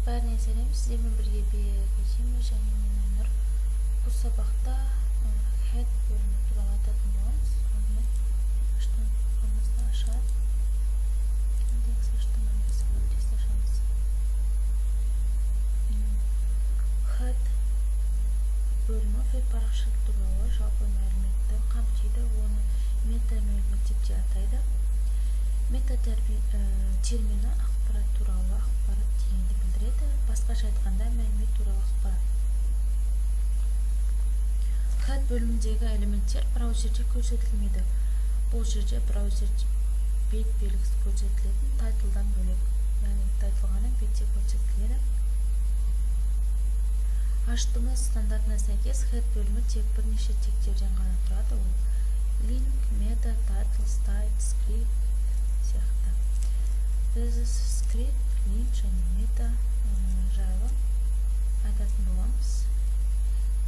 бәріне сәлем, сіздермен бірге Бекжемі және мен Айнұр. Бұл сабақта head бөлімі туралы айтатын боламыз. Алдымен аштан формасını ашады. Индекс аштан тест ашамыз. Head бөлімі веб парақшасы туралы жалпы мәліметті қамтиды. Оны мета мәлімет деп те атайды. Мета термині ақпарат туралы ақпарат дегенді білдіреді. Басқаша айтқанда мәлімет туралы ақпарат. Head бөліміндегі элементтер браузерде көрсетілмейді. Бұл жерде браузерде бет белгісі көрсетілетін тайтылдан бөлек. Яғни тайтыл ғана бетте көрсетіледі. HTML стандартына сәйкес head бөлімі тек бірнеше тегтерден ғана тұрады. Ол link, meta, title, style, script сияқты. Біз script, link және meta жайлы айтатын боламыз.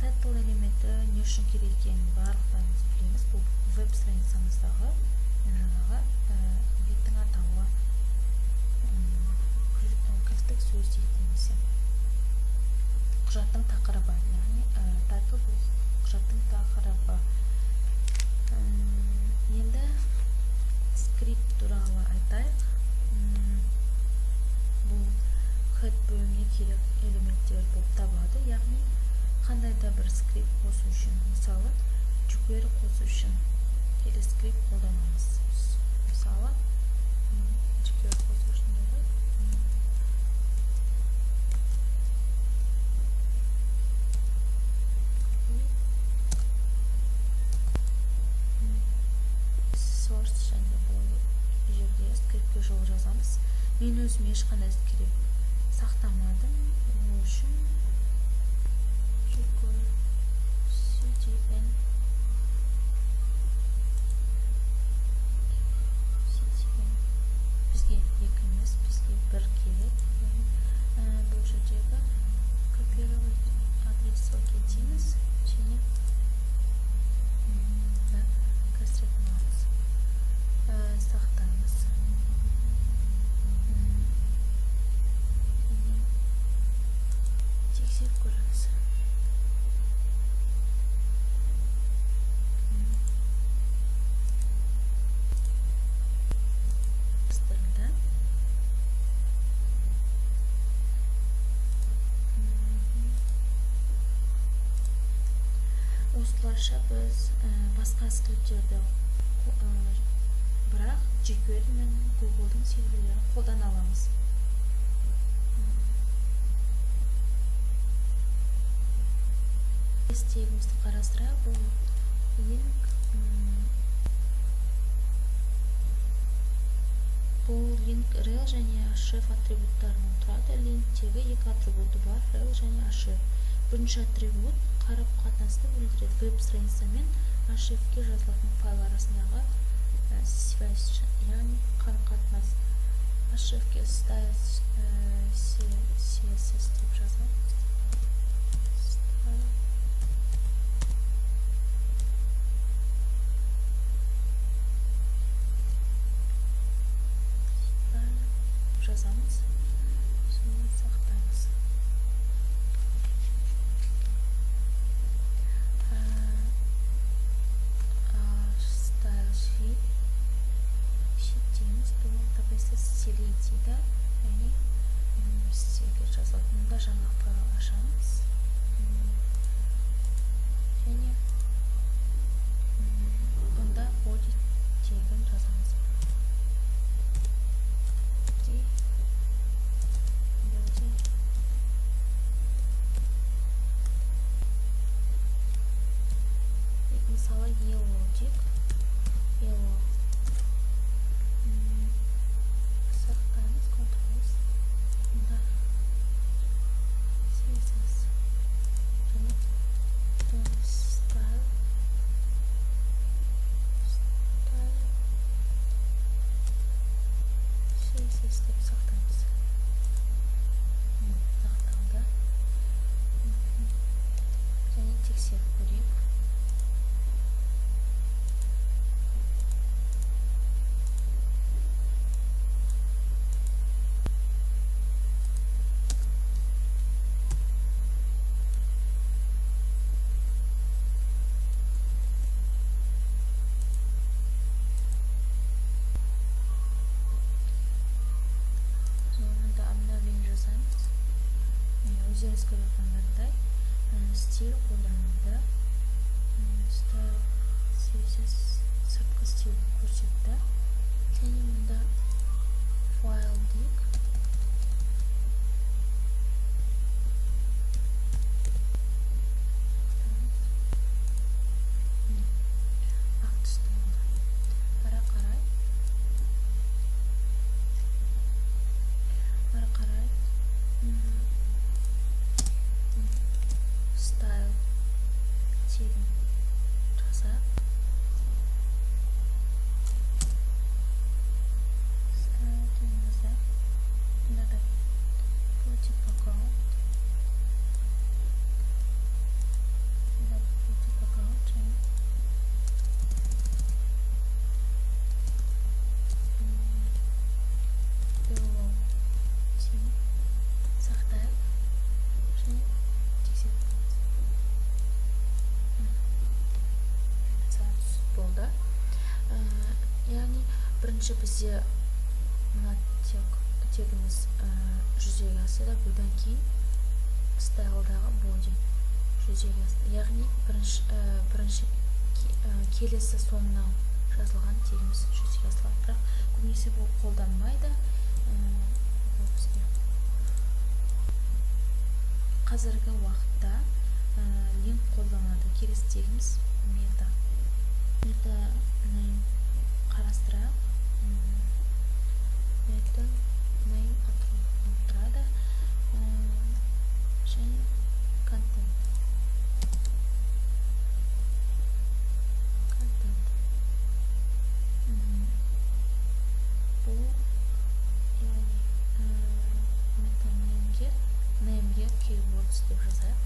Title элементі не үшін керек екенін барлықтарымыз білеміз. Бұл веб страницамыздағы жаңағы беттің атауы, кілттік сөз дейміз. Құжаттың тақырыбы, яғни title бұл құжаттың тақырыбы. Енді скрипт туралы айтайық. Бұл head бөліміне керек элементтер болып табылады, яғни қандай да бір скрипт қосу үшін, мысалы jQuery қосу үшін келесі скрипт қолданамыз. Мысалы jQuery қосу үшін source және бұл жерде скриптке жол жазамыз. Мен өзім ешқандай скрипт сақтамадым. Ол үшін CTN бізге екі емес, бізге бір керек. Бұл жердегі копировать адресқа кетеміз және кірістіреміз, сақтаймыз. Тексеріп көріңіз. Осылайша біз басқа скрипттерді, бірақ jQuery мен Google-дың серверлерін қолдана аламыз. Тегімізді қарастырайық. Бұл link, бұл link rel және href атрибуттарынан тұрады. Линктегі екі атрибуты бар, rel және href. Бірінші атрибут қарым-қатынасты білдіреді. Веб страница мен hrefке жазылатын файл арасындағы связь, яғни қарым-қатынас. Hrefке style CSS деп жазылады. Жазамыз, соны сақтаймыз. Style sheet дейміз. Бұл таблица стилей дейді. Яғни өздеріңіз көріп жатқандардай стиль қолданылды. Style сөзсіз сыртқы стиль көрсетті. Және мұнда file дейік. Ақ түсті болды. Ары қарай style тегін жазап, style тегін жазап, мынада body background, және below тегін сақтайық және тексеріп болды. Яғни бірінші бізде мына тегіміз жүзеге асады, бұдан кейін стайлдағы body жүзеге асады. Яғни бірінші келесі соңына жазылған тегіміз жүзеге асылады, бірақ көбінесе бұл қолданбайды. Қазіргі уақытта линк қолданады. Келесі тегіміз meta name қарастырайық. Meta name тұрады және content. Бұл яғни meta name'ге keywords деп жазайық.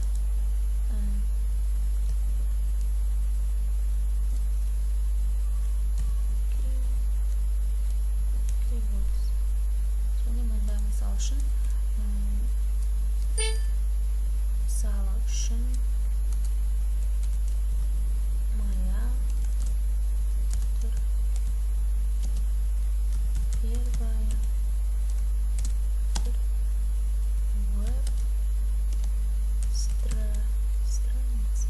Және мұнда мысалы үшін моя первая веб-страница.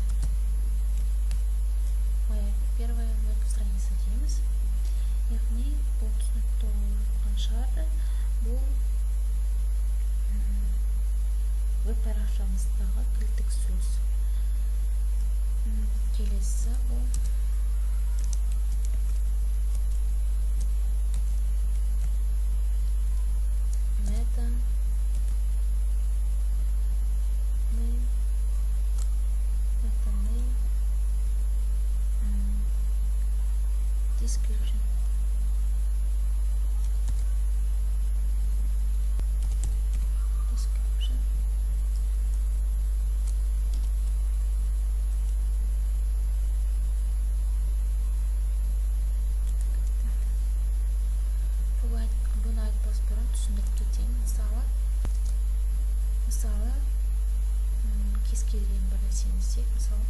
Моя первая веб-страница дейміз. Яғни бұл түсінікті болған шығар. Бұл веб-парақшамыздағы кілттік сөз. Келесі бұл meta name description. Бұны айтпас бұрын түсіндіріп кетейін. Мысалы кез келген бір нәрсені іздейік. Мысалы